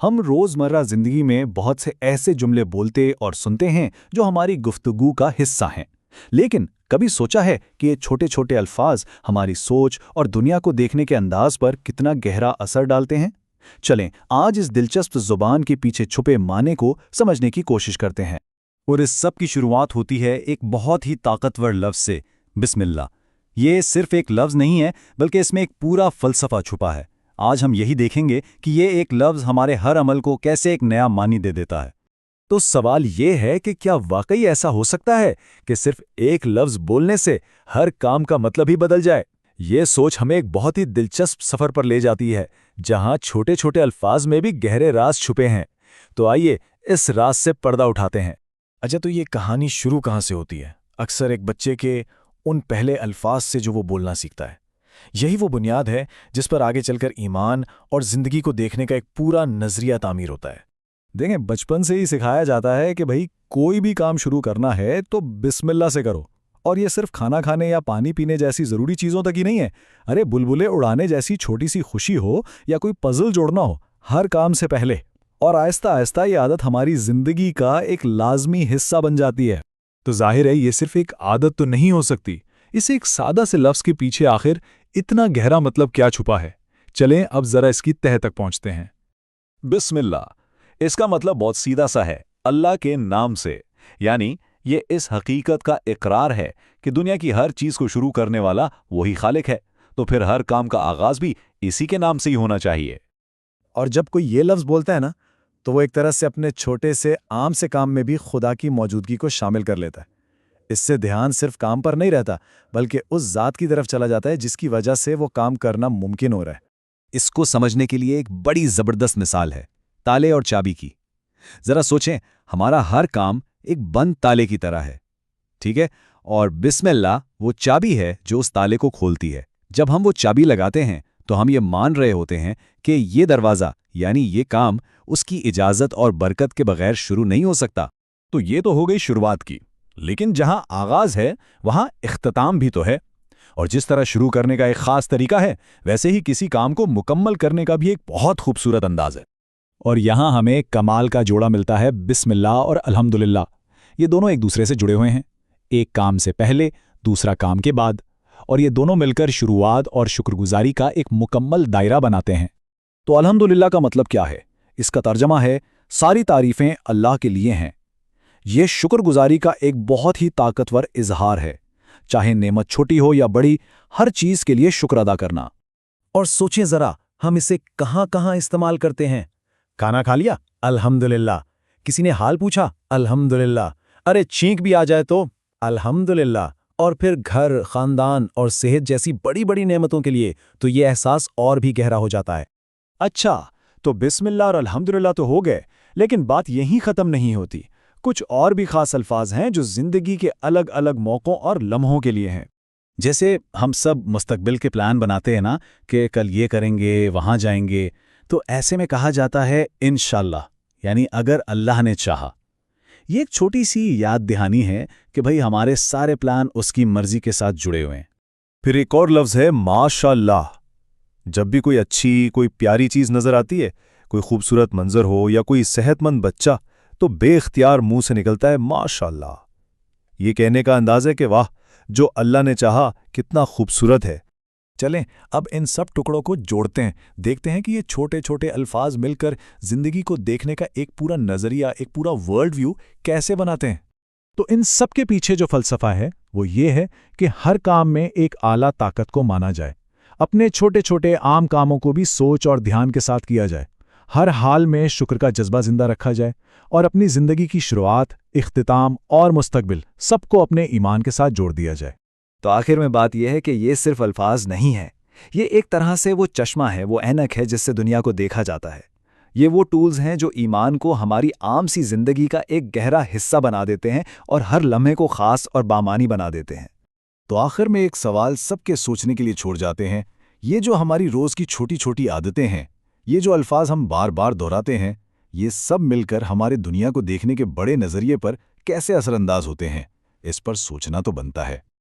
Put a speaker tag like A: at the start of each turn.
A: ہم روزمرہ زندگی میں بہت سے ایسے جملے بولتے اور سنتے ہیں جو ہماری گفتگو کا حصہ ہیں، لیکن کبھی سوچا ہے کہ یہ چھوٹے چھوٹے الفاظ ہماری سوچ اور دنیا کو دیکھنے کے انداز پر کتنا گہرا اثر ڈالتے ہیں؟ چلیں آج اس دلچسپ زبان کے پیچھے چھپے معنی کو سمجھنے کی کوشش کرتے ہیں۔
B: اور اس سب کی شروعات ہوتی ہے ایک بہت ہی طاقتور لفظ سے، بسم اللہ۔ یہ صرف ایک لفظ نہیں ہے بلکہ اس میں ایک پورا فلسفہ چھپا ہے۔ آج ہم یہی دیکھیں گے کہ یہ ایک لفظ ہمارے ہر عمل کو کیسے ایک نیا معنی دے دیتا ہے۔
A: تو سوال یہ ہے کہ کیا واقعی ایسا ہو سکتا ہے کہ صرف ایک لفظ بولنے سے ہر کام کا مطلب ہی بدل جائے؟ یہ سوچ ہمیں ایک بہت ہی دلچسپ سفر پر لے جاتی ہے، جہاں چھوٹے چھوٹے الفاظ میں بھی گہرے راز چھپے ہیں۔ تو آئیے اس راز سے پردہ اٹھاتے ہیں۔
C: اچھا، تو یہ کہانی شروع کہاں سے ہوتی ہے؟ اکثر ایک بچے کے ان پہلے الفاظ سے جو وہ بولنا سیکھتا ہے۔ یہی وہ بنیاد ہے جس پر آگے چل کر ایمان اور زندگی کو دیکھنے کا ایک پورا نظریہ تعمیر ہوتا ہے۔
A: دیکھیں، بچپن سے ہی سکھایا جاتا ہے کہ بھئی کوئی بھی کام شروع کرنا ہے تو بسم اللہ سے کرو، اور یہ صرف کھانا کھانے یا پانی پینے جیسی ضروری چیزوں تک ہی نہیں ہے۔ ارے بلبلے اڑانے جیسی چھوٹی سی خوشی ہو یا کوئی پزل جوڑنا ہو، ہر کام سے پہلے اور آہستہ آہستہ یہ عادت ہماری زندگی کا ایک لازمی حصہ بن جاتی ہے۔ تو ظاہر ہے یہ صرف ایک عادت تو نہیں ہو سکتی، اس ایک سادہ سے لفظ کے پیچھے آخر اتنا گہرا مطلب کیا چھپا ہے؟ چلیں اب ذرا اس کی تہہ تک پہنچتے ہیں۔
D: بسم اللہ، اس کا مطلب بہت سیدھا سا ہے، اللہ کے نام سے۔ یعنی یہ اس حقیقت کا اقرار ہے کہ دنیا کی ہر چیز کو شروع کرنے والا وہی خالق ہے، تو پھر ہر کام کا آغاز بھی اسی کے نام سے ہی ہونا چاہیے۔
C: اور جب کوئی یہ لفظ بولتا ہے نا، تو وہ ایک طرح سے اپنے چھوٹے سے عام سے کام میں بھی خدا کی موجودگی کو شامل کر لیتا ہے۔ اس سے دھیان صرف کام پر نہیں رہتا، بلکہ اس ذات کی طرف چلا جاتا ہے جس کی وجہ سے وہ کام کرنا ممکن ہو رہا ہے۔
B: اس کو سمجھنے کے لیے ایک بڑی زبردست مثال ہے تالے اور چابی کی۔ ذرا سوچیں، ہمارا ہر کام ایک بند تالے کی طرح ہے، ٹھیک ہے؟ اور بسم اللہ وہ چابی ہے جو اس تالے کو کھولتی ہے۔ جب ہم وہ چابی لگاتے ہیں تو ہم یہ مان رہے ہوتے ہیں کہ یہ دروازہ یعنی یہ کام اس کی اجازت اور برکت کے بغیر شروع نہیں ہو سکتا۔
D: تو یہ تو ہو گئی شروعات کی، لیکن جہاں آغاز ہے وہاں اختتام بھی تو ہے۔ اور جس طرح شروع کرنے کا ایک خاص طریقہ ہے، ویسے ہی کسی کام کو مکمل کرنے کا بھی ایک بہت خوبصورت انداز ہے۔
A: اور یہاں ہمیں کمال کا جوڑا ملتا ہے، بسم اللہ اور الحمدللہ۔ یہ دونوں ایک دوسرے سے جڑے ہوئے ہیں، ایک کام سے پہلے، دوسرا کام کے بعد، اور یہ دونوں مل کر شروعات اور شکر گزاری کا ایک مکمل دائرہ بناتے ہیں۔ تو الحمدللہ کا مطلب کیا ہے؟ اس کا ترجمہ ہے ساری تعریفیں اللہ کے لیے ہیں۔ یہ شکر گزاری کا ایک بہت ہی طاقتور اظہار ہے، چاہے نعمت چھوٹی ہو یا بڑی، ہر چیز کے لیے شکر ادا کرنا۔
C: اور سوچیں ذرا، ہم اسے کہاں کہاں استعمال کرتے ہیں؟ کھانا کھا لیا؟ الحمدللہ۔ کسی نے حال پوچھا؟ الحمدللہ۔ ارے چھینک بھی آ جائے تو الحمدللہ۔ اور پھر گھر، خاندان اور صحت جیسی بڑی بڑی نعمتوں کے لیے تو یہ احساس اور بھی گہرا ہو جاتا ہے۔
D: اچھا، تو بسم اللہ اور الحمدللہ تو ہو گئے، لیکن بات یہیں ختم نہیں ہوتی۔ کچھ اور بھی خاص الفاظ ہیں جو زندگی کے الگ الگ موقعوں اور لمحوں کے لیے ہیں۔
A: جیسے ہم سب مستقبل کے پلان بناتے ہیں نا کہ کل یہ کریں گے، وہاں جائیں گے، تو ایسے میں کہا جاتا ہے انشاءاللہ، یعنی اگر اللہ نے چاہا۔ یہ ایک چھوٹی سی یاد دہانی ہے کہ بھئی ہمارے سارے پلان اس کی مرضی کے ساتھ جڑے ہوئے ہیں۔
D: پھر ایک اور لفظ ہے ماشاءاللہ۔ جب بھی کوئی اچھی، کوئی پیاری چیز نظر آتی ہے، کوئی خوبصورت منظر ہو یا کوئی صحت مند بچہ، تو بے اختیار منہ سے نکلتا ہے ماشاءاللہ۔ یہ کہنے کا انداز ہے کہ واہ، جو اللہ نے چاہا کتنا خوبصورت ہے۔
A: چلیں اب ان سب ٹکڑوں کو جوڑتے ہیں، دیکھتے ہیں کہ یہ چھوٹے چھوٹے الفاظ مل کر زندگی کو دیکھنے کا ایک پورا نظریہ، ایک پورا ورلڈ ویو کیسے بناتے ہیں۔ تو ان سب کے پیچھے جو فلسفہ ہے وہ یہ ہے کہ ہر کام میں ایک اعلیٰ طاقت کو مانا جائے، اپنے چھوٹے چھوٹے عام کاموں کو بھی سوچ اور دھیان کے ساتھ کیا جائے، ہر حال میں شکر کا جذبہ زندہ رکھا جائے، اور اپنی زندگی کی شروعات، اختتام اور مستقبل سب کو اپنے ایمان کے ساتھ جوڑ دیا جائے۔
B: تو آخر میں بات یہ ہے کہ یہ صرف الفاظ نہیں ہیں، یہ ایک طرح سے وہ چشمہ ہے، وہ اینک ہے جس سے دنیا کو دیکھا جاتا ہے۔ یہ وہ ٹولز ہیں جو ایمان کو ہماری عام سی زندگی کا ایک گہرا حصہ بنا دیتے ہیں اور ہر لمحے کو خاص اور بامانی بنا دیتے ہیں۔
A: تو آخر میں ایک سوال سب کے سوچنے کے لیے چھوڑ جاتے ہیں، یہ جو ہماری روز کی چھوٹی چھوٹی عادتیں ہیں، یہ جو الفاظ ہم بار بار دہراتے ہیں، یہ سب مل کر ہمارے دنیا کو دیکھنے کے بڑے نظریے پر کیسے اثر انداز ہوتے ہیں؟ اس پر سوچنا تو بنتا ہے۔